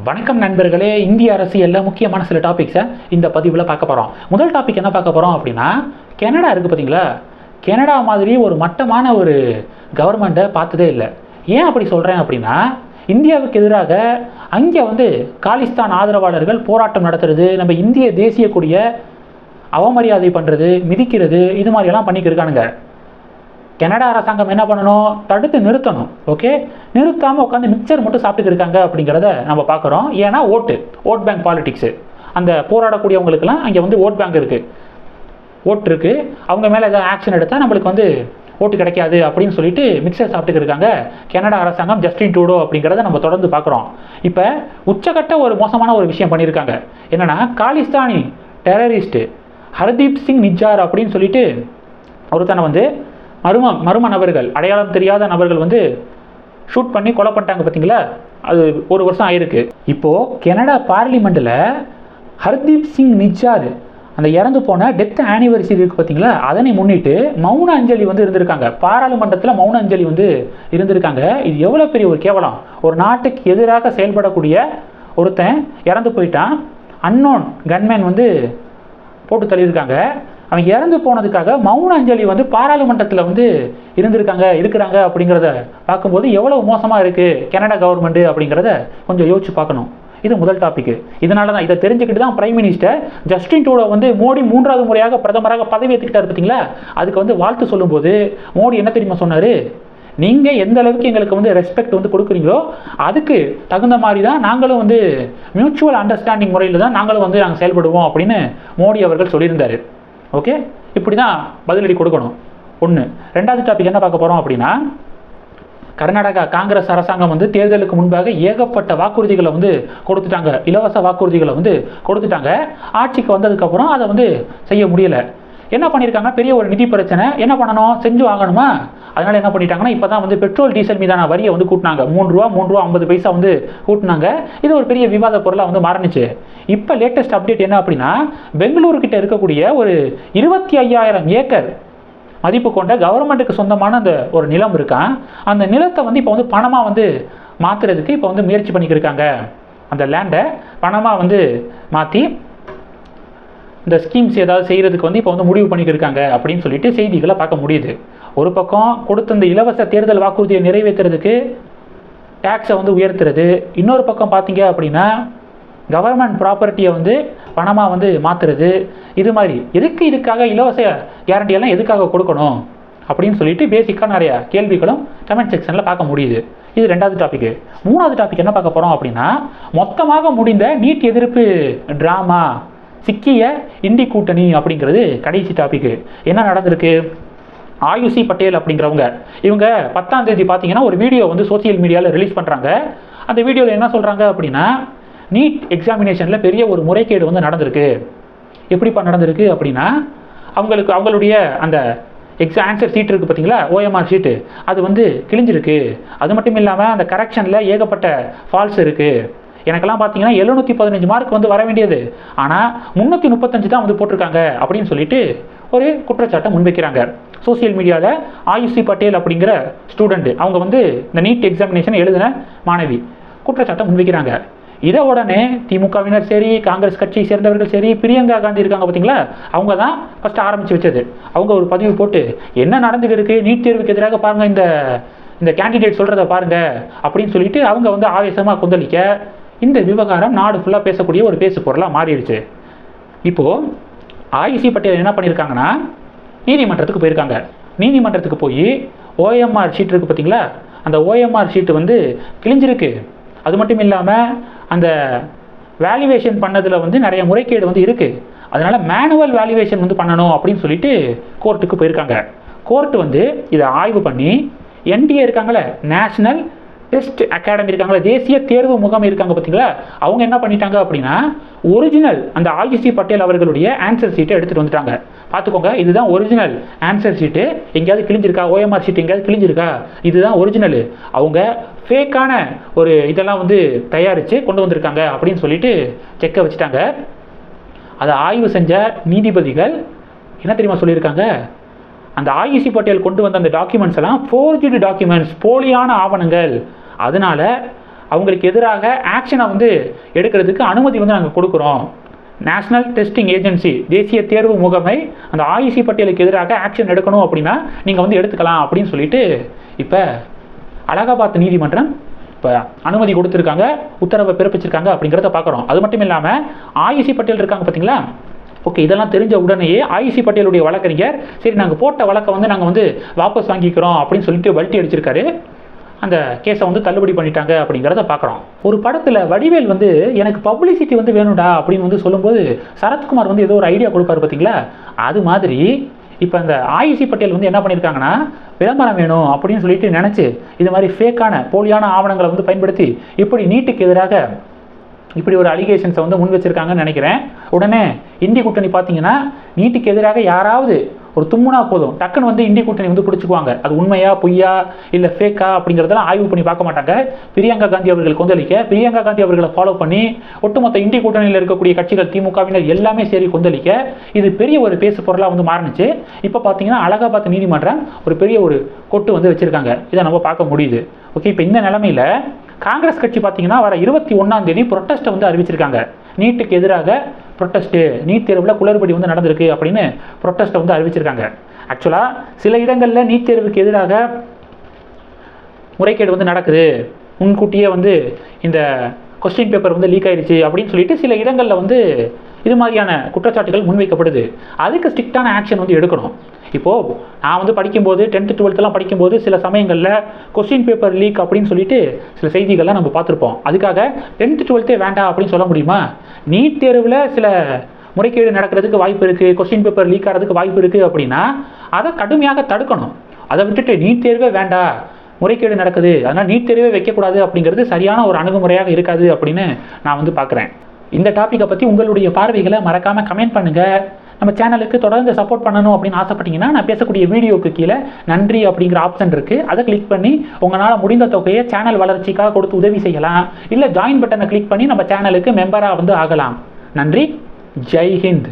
வணக்கம் நண்பர்களே. இந்திய அரசியலில் முக்கியமான சில டாபிக்ஸை இந்த பதிவில் பார்க்க போகிறோம். முதல் டாபிக் என்ன பார்க்க போகிறோம் அப்படின்னா, கனடா இருக்குது பார்த்தீங்களா. கனடா மாதிரி ஒரு மட்டமான ஒரு கவர்மெண்ட்டை பார்த்ததே இல்லை. ஏன் அப்படி சொல்கிறேன் அப்படின்னா, இந்தியாவுக்கு எதிராக அங்கே காலிஸ்தான் ஆதரவாளர்கள் போராட்டம் நடத்துறது, நம்ம இந்திய தேசிய கொடியை அவமரியாதை பண்ணுறது, மிதிக்கிறது, இது மாதிரியெல்லாம் பண்ணிக்கிருக்கானுங்க. கனடா அரசாங்கம் என்ன பண்ணணும், தடுத்து நிறுத்தணும். ஓகே, நிறுத்தாமல் உட்காந்து மிக்சர் மட்டும் சாப்பிட்டு இருக்காங்க அப்படிங்கிறத நம்ம பார்க்குறோம். ஏன்னா ஓட் பேங்க் பாலிடிக்ஸு. அந்த போராடக்கூடியவங்களுக்குலாம் அங்கே ஓட் பேங்க் இருக்குது, ஓட்டு இருக்குது. அவங்க மேலே ஏதாவது ஆக்ஷன் எடுத்தால் நம்மளுக்கு ஓட்டு கிடைக்காது அப்படின்னு சொல்லிட்டு மிக்சர் சாப்பிட்டு இருக்காங்க கனடா அரசாங்கம். ஜஸ்டின் ட்ரூடோ அப்படிங்கிறத நம்ம தொடர்ந்து பார்க்குறோம். இப்போ உச்சகட்ட ஒரு மோசமான ஒரு விஷயம் பண்ணியிருக்காங்க. என்னென்னா, காலிஸ்தானி டெரரிஸ்ட்டு ஹர்தீப் சிங் நிஜார் அப்படின்னு சொல்லிட்டு ஒருத்தனை மர்ம நபர்கள், அடையாளம் தெரியாத நபர்கள் ஷூட் பண்ணி கொலை பண்ணிட்டாங்க பார்த்தீங்களா. அது ஒரு வருஷம் ஆயிருக்கு. இப்போது கனடா பார்லிமெண்ட்டில் ஹர்தீப் சிங் நிஜார் அந்த இறந்து போன டெத் ஆனிவர்சரி இருக்குது பார்த்தீங்களா, அதனை முன்னிட்டு மௌன அஞ்சலி இருந்திருக்காங்க. பாராளுமன்றத்தில் மௌன அஞ்சலி இருந்திருக்காங்க. இது எவ்வளோ பெரிய ஒரு கேவலம். ஒரு நாட்டுக்கு எதிராக செயல்படக்கூடிய ஒருத்தன் இறந்து போயிட்டான். அன்னோன் கன்மேன் போட்டு தள்ளியிருக்காங்க. அவன் இறந்து போனதுக்காக மௌன அஞ்சலி பாராளுமன்றத்தில் இருக்கிறாங்க அப்படிங்கிறத பார்க்கும்போது எவ்வளோ மோசமாக இருக்குது கனடா கவர்மெண்ட்டு அப்படிங்கிறத கொஞ்சம் யோசிச்சு பார்க்கணும். இது முதல் டாபிக். இதனால தான், இதை தெரிஞ்சுக்கிட்டு தான் prime minister Justin Trudeau Modi 3வது முறையாக பிரதமராக பதவி ஏற்றுக்கிட்டார் பார்த்தீங்களா. அதுக்கு வாழ்த்து சொல்லும்போது மோடி என்ன தெரியுமா சொன்னார், நீங்கள் எந்த அளவுக்கு எங்களுக்கு ரெஸ்பெக்ட் கொடுக்குறீங்களோ அதுக்கு தகுந்த மாதிரி தான் நாங்களும் மியூச்சுவல் அண்டர்ஸ்டாண்டிங் முறையில் தான் நாங்களும் நாங்கள் செயல்படுவோம் அப்படின்னு மோடி அவர்கள் சொல்லியிருந்தார். ஓகே, இப்படி தான் பதிலடி கொடுக்கணும். ஒன்று. ரெண்டாவது டாபிக் என்ன பார்க்க போகிறோம் அப்படின்னா, கர்நாடகா காங்கிரஸ் அரசாங்கம் தேர்தலுக்கு முன்பாக ஏகப்பட்ட வாக்குறுதிகளை கொடுத்துட்டாங்க. இலவச வாக்குறுதிகளை கொடுத்துட்டாங்க. ஆட்சிக்கு வந்ததுக்கப்புறம் அதை செய்ய முடியலை. என்ன பண்ணியிருக்காங்க, பெரிய ஒரு நிதி பிரச்சனை. என்ன பண்ணணும், செஞ்சு ஆகணுமா. அதனால் என்ன பண்ணிட்டாங்கன்னா, இப்போ தான் பெட்ரோல் டீசல் மீதான வரியை கூட்டினாங்க. 3 ரூபா 50 பைசா கூட்டினாங்க. இது ஒரு பெரிய விவாத பொருளாக மாறினுச்சு. இப்போ லேட்டஸ்ட் அப்டேட் என்ன அப்படின்னா, பெங்களூரு கிட்ட இருக்கக்கூடிய ஒரு 25,000 ஏக்கர் மதிப்பு கொண்ட கவர்மெண்ட்டுக்கு சொந்தமான அந்த ஒரு நிலம் இருக்கான். அந்த நிலத்தை இப்போ பணமாக மாற்றுறதுக்கு இப்போ முயற்சி பண்ணிக்கிருக்காங்க. அந்த லேண்டை பணமாக மாற்றி இந்த ஸ்கீம்ஸ் ஏதாவது செய்கிறதுக்கு இப்போ முடிவு பண்ணிக்கிருக்காங்க அப்படின்னு சொல்லிட்டு செய்திகளை பார்க்க முடியுது. ஒரு பக்கம் கொடுத்த இந்த இலவச தேர்தல் வாக்குறுதியை நிறைவேற்றுறதுக்கு டேக்ஸை உயர்த்துறது, இன்னொரு பக்கம் பார்த்தீங்க அப்படின்னா கவர்மெண்ட் ப்ராப்பர்ட்டியை பணமாக மாற்றுறது. இது மாதிரி இதுக்காக இலவச கேரண்டியெல்லாம் எதுக்காக கொடுக்கணும் அப்படின்னு சொல்லிட்டு பேசிக்காக நிறையா கேள்விகளும் கமெண்ட் செக்ஷனில் பார்க்க முடியுது. இது ரெண்டாவது டாபிக். மூணாவது டாபிக் என்ன பார்க்க போகிறோம் அப்படின்னா, மொத்தமாக முடிந்த நீட் எதிர்ப்பு ட்ராமா சிக்கிய இண்டி கூட்டணி அப்படிங்கிறது கடைசி டாபிக். என்ன நடந்திருக்கு, ஆயுஷி பட்டேல் அப்படிங்கிறவங்க இவங்க 10ஆம் தேதி பார்த்தீங்கன்னா ஒரு வீடியோ சோசியல் மீடியாவில் ரிலீஸ் பண்ணுறாங்க. அந்த வீடியோவில் என்ன சொல்கிறாங்க அப்படின்னா, நீட் எக்ஸாமினேஷனில் பெரிய ஒரு முறைகேடு நடந்திருக்கு. எப்படிப்பா நடந்திருக்கு அப்படின்னா, அவங்களுடைய அந்த ஆன்சர் சீட் இருக்குது பார்த்தீங்களா, OMR ஷீட்டு, அது கிழிஞ்சிருக்கு. அது மட்டும் இல்லாமல் அந்த கரெக்ஷனில் ஏகப்பட்ட ஃபால்ஸ் இருக்குது. எனக்கெல்லாம் பார்த்தீங்கன்னா 715 மார்க் வர வேண்டியது, ஆனால் 335 தான் போட்டிருக்காங்க அப்படின்னு சொல்லிட்டு ஒரு குற்றச்சாட்டை முன்வைக்கிறாங்க. சோசியல் மீடியாவில் ஆயுஷி பட்டேல் அப்படிங்கிற ஸ்டூடெண்ட், அவங்க இந்த நீட் எக்ஸாமினேஷன் எழுதின மாணவி, குற்றச்சாட்டை முன்வைக்கிறாங்க. இதை உடனே திமுகவினர் சரி, காங்கிரஸ் கட்சியை சேர்ந்தவர்கள் சரி, பிரியங்கா காந்தி இருக்காங்க பார்த்தீங்களா, அவங்க தான் ஃபஸ்ட்டு ஆரம்பித்து வச்சது. அவங்க ஒரு பதிவு போட்டு என்ன நடந்துருக்கு, நீட் தேர்வுக்கு எதிராக பாருங்கள், இந்த கேண்டிடேட் சொல்கிறத பாருங்கள் அப்படின்னு சொல்லிட்டு அவங்க ஆவேசமாக கொந்தளிக்க இந்த விவகாரம் நாடு ஃபுல்லாக பேசக்கூடிய ஒரு பேசு பொருளாக மாறிடுச்சு. இப்போது ஆயுஷி பட்டேல் என்ன பண்ணியிருக்காங்கன்னா, நீதிமன்றத்துக்கு போயிருக்காங்க. நீதிமன்றத்துக்கு போய் OMR ஷீட் இருக்குது பார்த்தீங்களா, அந்த OMR ஷீட்டு கிழிஞ்சிருக்கு. அது மட்டும் இல்லாமல் அந்த வேல்யூவேஷன் பண்ணதில் நிறைய முறைகேடு இருக்குது. அதனால் மேனுவல் வேல்யூவேஷன் பண்ணணும் அப்படின்னு சொல்லிட்டு கோர்ட்டுக்கு போயிருக்காங்க. கோர்ட்டு இதை ஆய்வு பண்ணி NTA இருக்காங்களே, நேஷ்னல் டெஸ்ட் அகாடமி இருக்காங்களா, தேசிய தேர்வு முகாம் இருக்காங்க பார்த்தீங்களா, அவங்க என்ன பண்ணிட்டாங்க அப்படின்னா, ஒரிஜினல் அந்த ஆயுஷி பட்டேல் அவர்களுடைய ஆன்சர் ஷீட்டை எடுத்துகிட்டு வந்துட்டாங்க. பார்த்துக்கோங்க, இதுதான் ஒரிஜினல் ஆன்சர் ஷீட்டு. எங்கேயாவது கிழிஞ்சிருக்கா, OMR ஷீட் எங்கேயாவது கிழிஞ்சிருக்கா, இதுதான் ஒரிஜினல். அவங்க ஃபேக்கான ஒரு இதெல்லாம் தயாரித்து கொண்டு வந்திருக்காங்க அப்படின்னு சொல்லிட்டு செக்கை வச்சுட்டாங்க. அதை ஆய்வு செஞ்ச நீதிபதிகள் என்ன தெரியுமா சொல்லியிருக்காங்க, அந்த ஆயுஷி பட்டேல் கொண்டு வந்த அந்த டாக்குமெண்ட்ஸ் எல்லாம் ஃபோர்ஜ்டு டாக்குமெண்ட்ஸ், போலியான ஆவணங்கள். அதனால் அவங்களுக்கு எதிராக ஆக்ஷனை வந்து எடுக்கிறதுக்கு அனுமதி வந்து நாங்கள் கொடுக்குறோம். நேஷனல் டெஸ்டிங் ஏஜென்சி, தேசிய தேர்வு முகமை அந்த ஆயுசி பட்டியலுக்கு எதிராக ஆக்ஷன் எடுக்கணும் அப்படின்னா நீங்கள் வந்து எடுத்துக்கலாம் அப்படின்னு சொல்லிட்டு இப்போ அலகாபாத் நீதிமன்றம் இப்போ அனுமதி கொடுத்துருக்காங்க, உத்தரவை பிறப்பிச்சிருக்காங்க அப்படிங்கிறத பார்க்குறோம். அது மட்டும் இல்லாமல் ஆயுசி பட்டியல் இருக்காங்க பார்த்தீங்களா, ஓகே, இதெல்லாம் தெரிஞ்ச உடனேயே ஆயுசி பட்டியலுடைய வழக்கறிஞர் சரி நாங்கள் போட்ட வழக்கை வந்து நாங்கள் வந்து வாபஸ் வாங்கிக்கிறோம் அப்படின்னு சொல்லிட்டு வல்ட்டி அடிச்சிருக்காரு. அந்த கேஸை வந்து தள்ளுபடி பண்ணிட்டாங்க அப்படிங்கிறத பார்க்குறோம். ஒரு படத்தில் வடிவேல் வந்து எனக்கு பப்ளிசிட்டி வந்து வேணும்டா அப்படின்னு வந்து சொல்லும்போது சரத்குமார் வந்து ஏதோ ஒரு ஐடியா கொடுப்பாரு பார்த்தீங்களா, அது மாதிரி இப்போ அந்த ஆயுசி பட்டியல் வந்து என்ன பண்ணியிருக்காங்கன்னா விளம்பரம் வேணும் அப்படின்னு சொல்லிட்டு நினச்சி இது மாதிரி ஃபேக்கான போலியான ஆவணங்களை வந்து பயன்படுத்தி இப்படி நீட்டுக்கு எதிராக இப்படி ஒரு அலிகேஷன்ஸை வந்து முன் வச்சிருக்காங்கன்னு நினைக்கிறேன். உடனே இந்தி கூட்டணி பார்த்தீங்கன்னா நீட்டுக்கு எதிராக யாராவது ஒரு தும்முனா போதும் டக்குன்னு வந்து இந்திய கூட்டணி வந்து பிடிச்சிக்குவாங்க. அது உண்மையா பொய்யா இல்லை ஃபேக்கா அப்படிங்கிறதெல்லாம் ஆய்வு பண்ணி பார்க்க மாட்டாங்க. பிரியங்கா காந்தி அவர்கள் கொந்தளிக்க பிரியங்கா காந்தி அவர்களை ஃபாலோ பண்ணி ஒட்டுமொத்த இந்திய கூட்டணியில் இருக்கக்கூடிய கட்சிகள் திமுகவினர் எல்லாமே சரி கொந்தளிக்க இது பெரிய ஒரு பேசு பொருளாக வந்து மாறினுச்சு. இப்போ பார்த்தீங்கன்னா அலகாபாத் நீதிமன்றம் ஒரு பெரிய ஒரு கொட்டு வந்து வச்சிருக்காங்க. இதை நம்ம பார்க்க முடியுது. ஓகே, இப்போ இந்த நிலைமையில் காங்கிரஸ் கட்சி பார்த்தீங்கன்னா வர 21ஆம் தேதி ப்ரொட்டஸ்ட்டை வந்து அறிவிச்சிருக்காங்க. நீட்டுக்கு எதிராக ப்ரொட்டஸ்ட்டு, நீட் தேர்வில் குளறுபடி வந்து நடந்திருக்கு அப்படின்னு ப்ரொட்டஸ்ட்டை வந்து அறிவிச்சிருக்காங்க. ஆக்சுவலாக சில இடங்களில் நீட் தேர்வுக்கு எதிராக முறைகேடு வந்து நடக்குது, முன்கூட்டியே வந்து இந்த கொஸ்டின் பேப்பர் வந்து லீக் ஆயிடுச்சு அப்படின்னு சொல்லிட்டு சில இடங்களில் வந்து இது மாதிரியான குற்றச்சாட்டுகள் முன்வைக்கப்படுது. அதுக்கு ஸ்ட்ரிக்டான ஆக்ஷன் வந்து எடுக்கணும். இப்போது நான் வந்து படிக்கும்போது 10th 12th படிக்கும்போது சில சமயங்களில் கொஸ்டின் பேப்பர் லீக் அப்படின்னு சொல்லிட்டு சில செய்திகள்லாம் நம்ம பார்த்துருப்போம். அதுக்காக 10th 12th வேண்டாம் அப்படின்னு சொல்ல முடியுமா? நீட் தேர்வில் சில முறைகேடு நடக்கிறதுக்கு வாய்ப்பு இருக்குது, கொஸ்டின் பேப்பர் லீக் ஆகிறதுக்கு வாய்ப்பு இருக்குது அப்படின்னா அதை கடுமையாக தடுக்கணும். அதை விட்டுட்டு நீட் தேர்வே வேண்டாம், முறைகேடு நடக்குது அதனால் நீட் தேர்வே வைக்கக்கூடாது அப்படிங்கிறது சரியான ஒரு அணுகுமுறையாக இருக்காது அப்படின்னு நான் வந்து பார்க்குறேன். இந்த டாப்பிக்கை பற்றி உங்களுடைய பார்வைகளை மறக்காமல் கமெண்ட் பண்ணுங்கள். நம்ம சேனலுக்கு தொடர்ந்து சப்போர்ட் பண்ணணும் அப்படின்னு ஆசைப்பட்டீங்கன்னா நான் பேசக்கூடிய வீடியோக்கு கீழே நன்றி அப்படிங்கிற ஆப்ஷன் இருக்குது. அதை கிளிக் பண்ணி உங்களால் முடிந்த தொகையை சேனல் வளர்ச்சிக்காக கொடுத்து உதவி செய்யலாம். இல்லை ஜாயின் பட்டனை கிளிக் பண்ணி நம்ம சேனலுக்கு மெம்பராக வந்து ஆகலாம். நன்றி. ஜெய் ஹிந்த்.